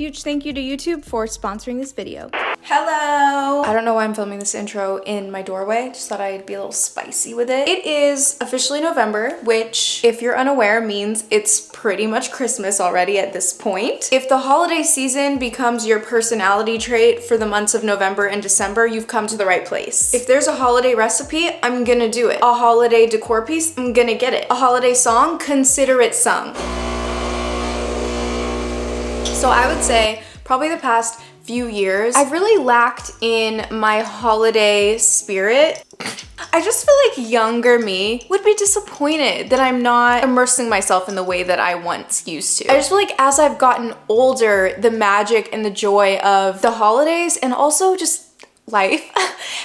Huge thank you to YouTube for sponsoring this video. Hello! I don't know why I'm filming this intro in my doorway. Just thought I'd be a little spicy with it. It is officially November, which, if you're unaware, means it's pretty much Christmas already at this point. If the holiday season becomes your personality trait for the months of November and December, you've come to the right place. If there's a holiday recipe, I'm gonna do it. A holiday decor piece, I'm gonna get it. A holiday song, consider it sung. So I would say probably the past few years, I've really lacked in my holiday spirit. I just feel like younger me would be disappointed that I'm not immersing myself in the way that I once used to. I just feel like as I've gotten older, the magic and the joy of the holidays and also just life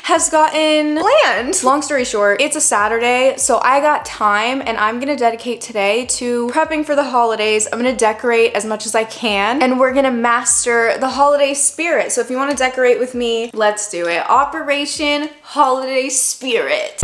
has gotten bland. Long story short, it's a Saturday, so I got time and I'm gonna dedicate today to prepping for the holidays. I'm gonna decorate as much as I can and we're gonna master the holiday spirit. So if you wanna decorate with me, let's do it. Operation Holiday Spirit.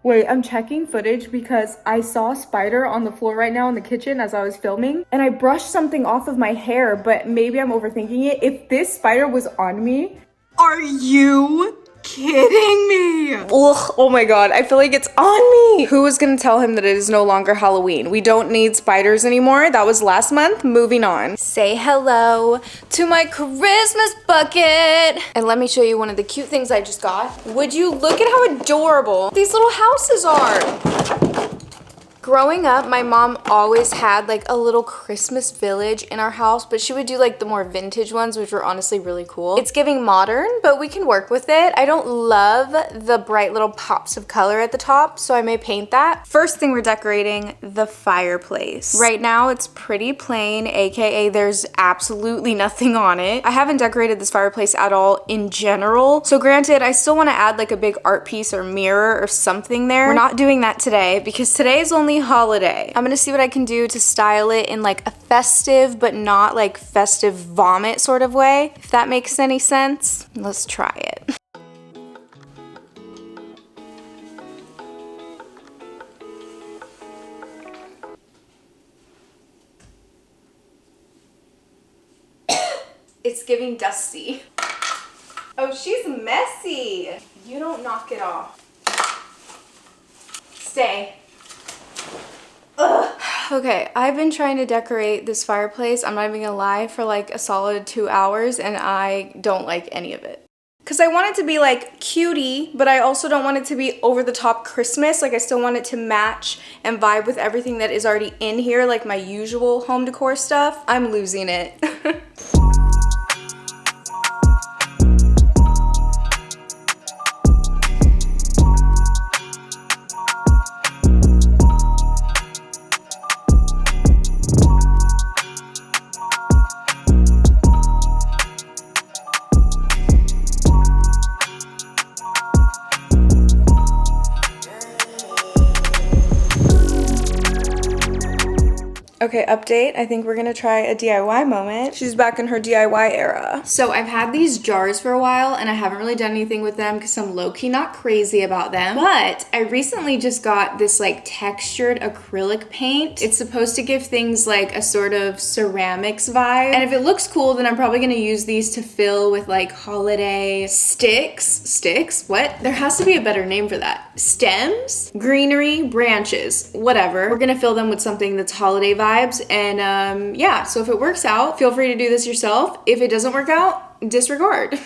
Wait, I'm checking footage because I saw a spider on the floor right now in the kitchen as I was filming and I brushed something off of my hair, but maybe I'm overthinking it. If this spider was on me, are you kidding me? Ugh, oh my god, I feel like it's on me. Who was gonna tell him that it is no longer Halloween? We don't need spiders anymore. That was last month. Moving on. Say hello to my Christmas bucket. And let me show you one of the cute things I just got. Would you look at how adorable these little houses are? Growing up, my mom always had like a little Christmas village in our house, but she would do like the more vintage ones, which were honestly really cool. It's giving modern, but we can work with it. I don't love the bright little pops of color at the top, so I may paint that. First thing we're decorating, the fireplace. Right now, it's pretty plain, aka there's absolutely nothing on it. I haven't decorated this fireplace at all in general, so granted, I still want to add like a big art piece or mirror or something there. We're not doing that today because today is only holiday. I'm gonna see what I can do to style it in like a festive but not like festive vomit sort of way, if that makes any sense. Let's try it. It's giving dusty. Oh, she's messy. You don't knock it off. Stay. Ugh. Okay, I've been trying to decorate this fireplace, I'm not even gonna lie, for like a solid 2 hours and I don't like any of it. Cause I want it to be like cutie, but I also don't want it to be over the top Christmas. Like I still want it to match and vibe with everything that is already in here, like my usual home decor stuff. I'm losing it. Okay, update. I think we're gonna try a DIY moment. She's back in her DIY era. So I've had these jars for a while and I haven't really done anything with them because I'm low-key not crazy about them. But I recently just got this like textured acrylic paint. It's supposed to give things like a sort of ceramics vibe. And if it looks cool, then I'm probably gonna use these to fill with like holiday sticks. Sticks? What? There has to be a better name for that. Stems? Greenery? Branches? Whatever. We're gonna fill them with something that's holiday vibes. And yeah, so if it works out, feel free to do this yourself. If it doesn't work out, disregard.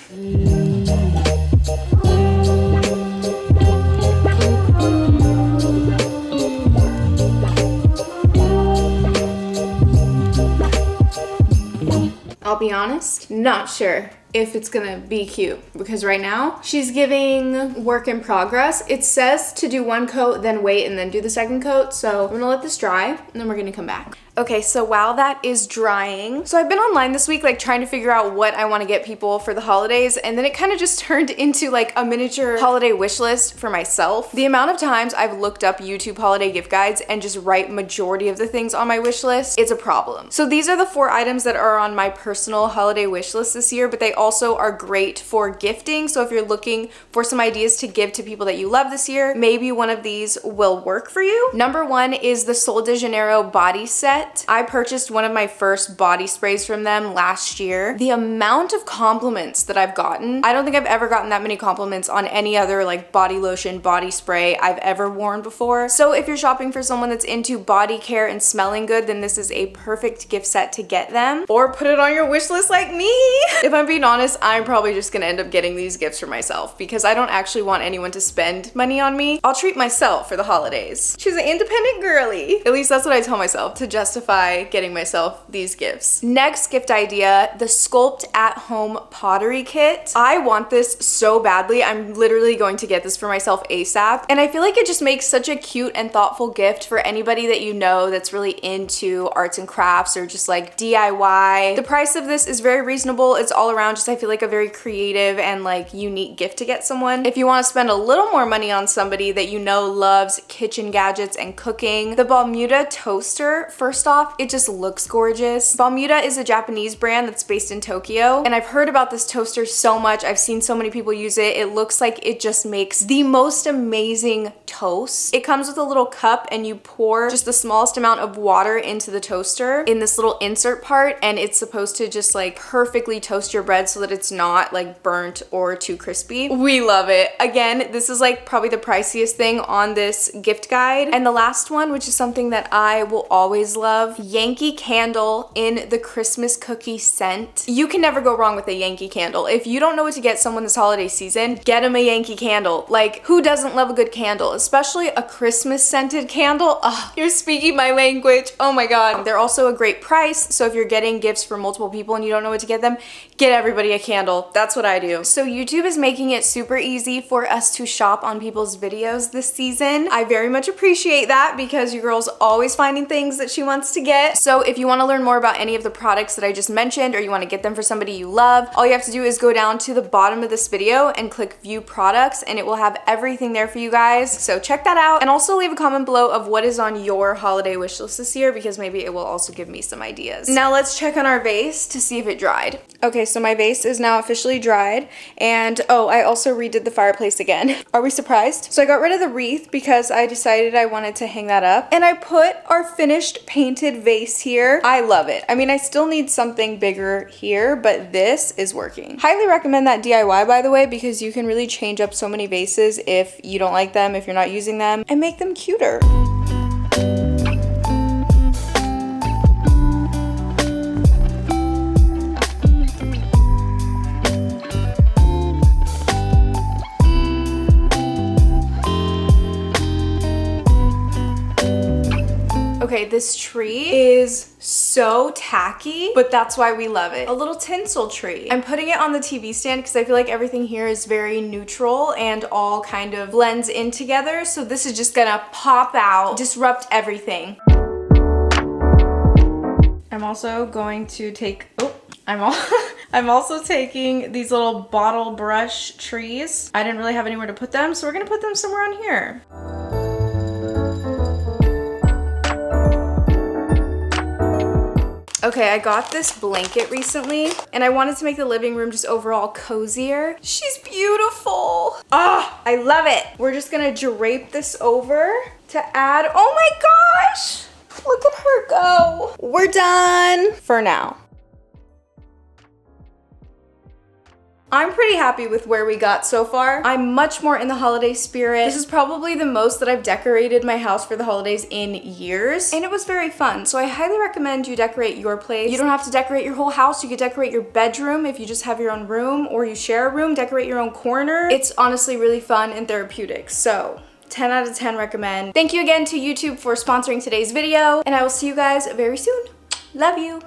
I'll be honest, not sure if it's gonna be cute because right now she's giving work in progress. It says to do one coat, then wait, and then do the second coat. So I'm gonna let this dry and then we're gonna come back. Okay, so while that is drying, so I've been online this week like trying to figure out what I want to get people for the holidays, and then it kind of just turned into like a miniature holiday wish list for myself. The amount of times I've looked up YouTube holiday gift guides and just write majority of the things on my wish list, it's a problem. So these are the 4 items that are on my personal holiday wish list this year, but they also are great for gifting. So if you're looking for some ideas to give to people that you love this year, maybe one of these will work for you. Number one is the Sol de Janeiro body set. I purchased one of my first body sprays from them last year. The amount of compliments that I've gotten, I don't think I've ever gotten that many compliments on any other like body lotion, body spray I've ever worn before. So if you're shopping for someone that's into body care and smelling good, then this is a perfect gift set to get them. Or put it on your wish list like me. If I'm being honest, I'm probably just gonna end up getting these gifts for myself because I don't actually want anyone to spend money on me. I'll treat myself for the holidays. She's an independent girly. At least that's what I tell myself to justify getting myself these gifts. Next gift idea, the Sculpt at Home Pottery Kit. I want this so badly. I'm literally going to get this for myself ASAP. And I feel like it just makes such a cute and thoughtful gift for anybody that you know that's really into arts and crafts or just like DIY. The price of this is very reasonable. It's all around just I feel like a very creative and like unique gift to get someone. If you want to spend a little more money on somebody that you know loves kitchen gadgets and cooking, the BALMUDA toaster, first off, it just looks gorgeous. BALMUDA is a Japanese brand that's based in Tokyo, and I've heard about this toaster so much. I've seen so many people use it. It looks like it just makes the most amazing toast. It comes with a little cup and you pour just the smallest amount of water into the toaster in this little insert part, and it's supposed to just like perfectly toast your bread so that it's not like burnt or too crispy. We love it. Again, this is like probably the priciest thing on this gift guide. And the last one, which is something that I will always love, Yankee candle in the Christmas cookie scent. You can never go wrong with a Yankee candle. If you don't know what to get someone this holiday season, get them a Yankee candle. Like, who doesn't love a good candle? Especially a Christmas scented candle. Oh, you're speaking my language. Oh my God. They're also a great price. So if you're getting gifts for multiple people and you don't know what to get them, get everybody a candle. That's what I do. So YouTube is making it super easy for us to shop on people's videos this season. I very much appreciate that because your girl's always finding things that she wants to get. So if you want to learn more about any of the products that I just mentioned or you want to get them for somebody you love, all you have to do is go down to the bottom of this video and click view products and it will have everything there for you guys. So check that out and also leave a comment below of what is on your holiday wish list this year because maybe it will also give me some ideas. Now let's check on our vase to see if it dried. Okay, so my vase is now officially dried and oh, I also redid the fireplace again. Are we surprised? So I got rid of the wreath because I decided I wanted to hang that up and I put our finished painted vase here. I love it. I mean, I still need something bigger here, but this is working. Highly recommend that DIY, by the way, because you can really change up so many vases if you don't like them, if you're not using them, and make them cuter. Okay, this tree is so tacky, but that's why we love it. A little tinsel tree. I'm putting it on the TV stand because I feel like everything here is very neutral and all kind of blends in together. So this is just gonna pop out, disrupt everything. I'm also going to take, I'm also taking these little bottle brush trees. I didn't really have anywhere to put them, so we're gonna put them somewhere on here. Okay, I got this blanket recently and I wanted to make the living room just overall cozier. She's beautiful. Ah, I love it. We're just gonna drape this over to add, oh my gosh, look at her go. We're done for now. I'm pretty happy with where we got so far. I'm much more in the holiday spirit. This is probably the most that I've decorated my house for the holidays in years, and it was very fun. So I highly recommend you decorate your place. You don't have to decorate your whole house. You could decorate your bedroom if you just have your own room or you share a room, decorate your own corner. It's honestly really fun and therapeutic. So 10 out of 10 recommend. Thank you again to YouTube for sponsoring today's video, and I will see you guys very soon. Love you.